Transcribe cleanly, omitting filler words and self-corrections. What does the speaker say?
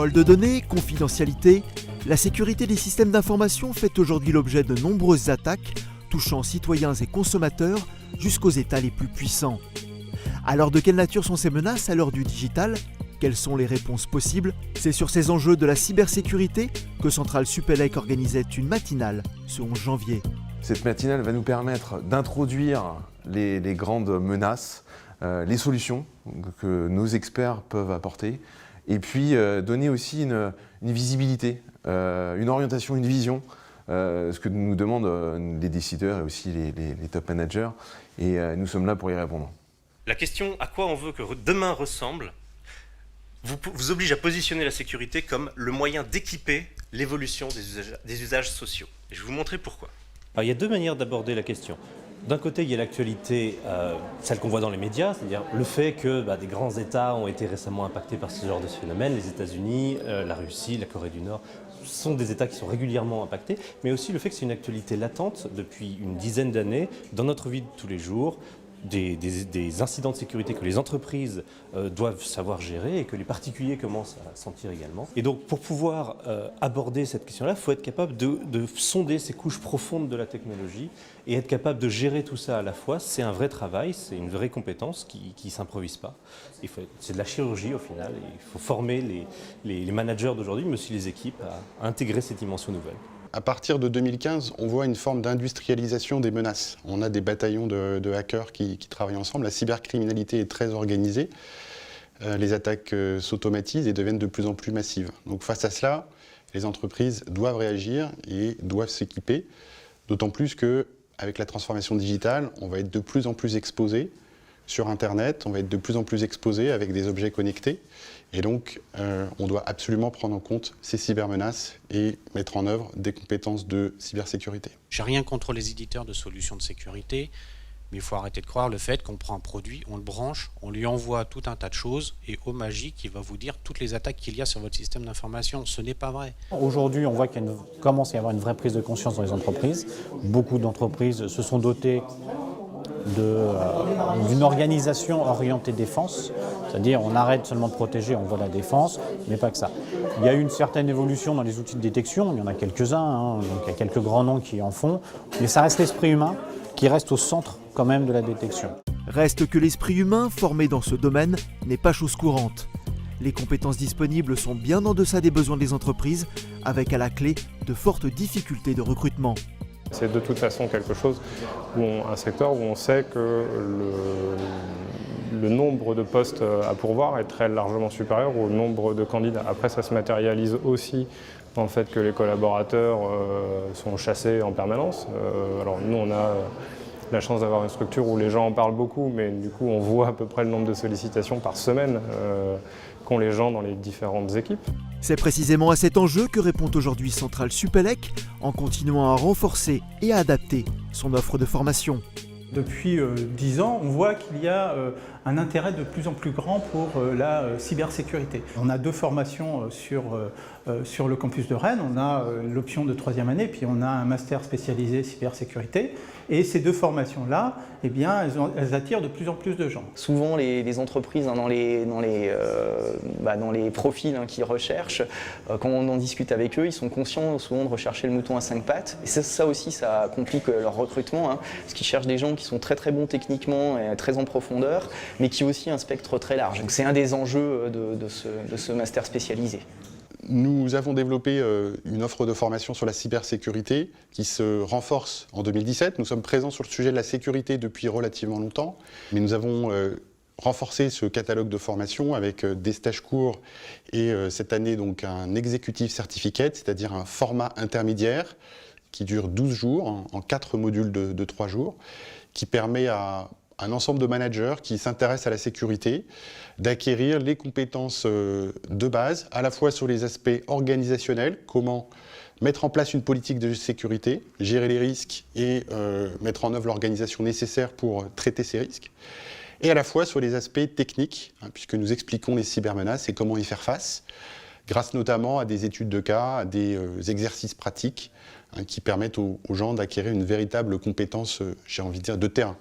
Vol de données, confidentialité, la sécurité des systèmes d'information fait aujourd'hui l'objet de nombreuses attaques touchant citoyens et consommateurs jusqu'aux États les plus puissants. Alors de quelle nature sont ces menaces à l'heure du digital ? Quelles sont les réponses possibles ? C'est sur ces enjeux de la cybersécurité que Centrale Supélec organisait une matinale ce 11 janvier. Cette matinale va nous permettre d'introduire les grandes menaces, les solutions que nos experts peuvent apporter, et puis donner aussi une visibilité, une orientation, une vision, ce que nous demandent les décideurs et aussi les top managers, et nous sommes là pour y répondre. La question à quoi on veut que demain ressemble vous oblige à positionner la sécurité comme le moyen d'équiper l'évolution des usages sociaux. Et je vais vous montrer pourquoi. Alors, il y a deux manières d'aborder la question. D'un côté, il y a l'actualité, celle qu'on voit dans les médias, c'est-à-dire le fait que des grands États ont été récemment impactés par ce genre de phénomène. Les États-Unis, la Russie, la Corée du Nord sont des États qui sont régulièrement impactés, mais aussi le fait que c'est une actualité latente depuis une dizaine d'années dans notre vie de tous les jours. Des incidents de sécurité que les entreprises doivent savoir gérer et que les particuliers commencent à sentir également. Et donc pour pouvoir aborder cette question-là, il faut être capable de sonder ces couches profondes de la technologie et être capable de gérer tout ça à la fois. C'est un vrai travail, c'est une vraie compétence qui ne s'improvise pas. C'est de la chirurgie au final. Et il faut former les managers d'aujourd'hui, mais aussi les équipes, à intégrer ces dimensions nouvelles. À partir de 2015, on voit une forme d'industrialisation des menaces. On a des bataillons de hackers qui travaillent ensemble. La cybercriminalité est très organisée. Les attaques s'automatisent et deviennent de plus en plus massives. Donc face à cela, les entreprises doivent réagir et doivent s'équiper. D'autant plus qu'avec la transformation digitale, on va être de plus en plus exposé sur Internet, on va être de plus en plus exposé avec des objets connectés. Et donc, on doit absolument prendre en compte ces cybermenaces et mettre en œuvre des compétences de cybersécurité. J'ai rien contre les éditeurs de solutions de sécurité, mais il faut arrêter de croire le fait qu'on prend un produit, on le branche, on lui envoie tout un tas de choses, et au magique, il va vous dire toutes les attaques qu'il y a sur votre système d'information. Ce n'est pas vrai. Aujourd'hui, on voit qu'il commence à y avoir une vraie prise de conscience dans les entreprises. Beaucoup d'entreprises se sont dotées d'une organisation orientée défense, c'est-à-dire on arrête seulement de protéger, on voit la défense, mais pas que ça. Il y a eu une certaine évolution dans les outils de détection, il y en a quelques-uns, donc il y a quelques grands noms qui en font, mais ça reste l'esprit humain qui reste au centre quand même de la détection. Reste que l'esprit humain formé dans ce domaine n'est pas chose courante. Les compétences disponibles sont bien en deçà des besoins des entreprises, avec à la clé de fortes difficultés de recrutement. C'est de toute façon quelque chose, un secteur où on sait que le nombre de postes à pourvoir est très largement supérieur au nombre de candidats. Après, ça se matérialise aussi dans le fait que les collaborateurs sont chassés en permanence. Alors nous, on a la chance d'avoir une structure où les gens en parlent beaucoup, mais du coup, on voit à peu près le nombre de sollicitations par semaine qu'ont les gens dans les différentes équipes. C'est précisément à cet enjeu que répond aujourd'hui Centrale Supélec en continuant à renforcer et à adapter son offre de formation. Depuis 10 ans, on voit qu'il y a un intérêt de plus en plus grand pour la cybersécurité. On a deux formations sur le campus de Rennes. On a l'option de 3e année, puis on a un master spécialisé cybersécurité. Et ces deux formations-là, eh bien, elles attirent de plus en plus de gens. Souvent, les entreprises, dans les profils qu'ils recherchent, quand on en discute avec eux, ils sont conscients souvent de rechercher le mouton à 5 pattes. Et ça aussi, ça complique leur recrutement, parce qu'ils cherchent des gens qui sont très très bons techniquement et très en profondeur, mais qui ont aussi un spectre très large. Donc c'est un des enjeux de ce master spécialisé. Nous avons développé une offre de formation sur la cybersécurité qui se renforce en 2017. Nous sommes présents sur le sujet de la sécurité depuis relativement longtemps, mais nous avons renforcé ce catalogue de formation avec des stages courts et cette année donc un executive certificate, c'est-à-dire un format intermédiaire qui dure 12 jours en 4 modules de 3 jours, qui permet à un ensemble de managers qui s'intéressent à la sécurité, d'acquérir les compétences de base, à la fois sur les aspects organisationnels, comment mettre en place une politique de sécurité, gérer les risques et mettre en œuvre l'organisation nécessaire pour traiter ces risques, et à la fois sur les aspects techniques, puisque nous expliquons les cybermenaces et comment y faire face, grâce notamment à des études de cas, à des exercices pratiques qui permettent aux gens d'acquérir une véritable compétence, j'ai envie de dire, de terrain.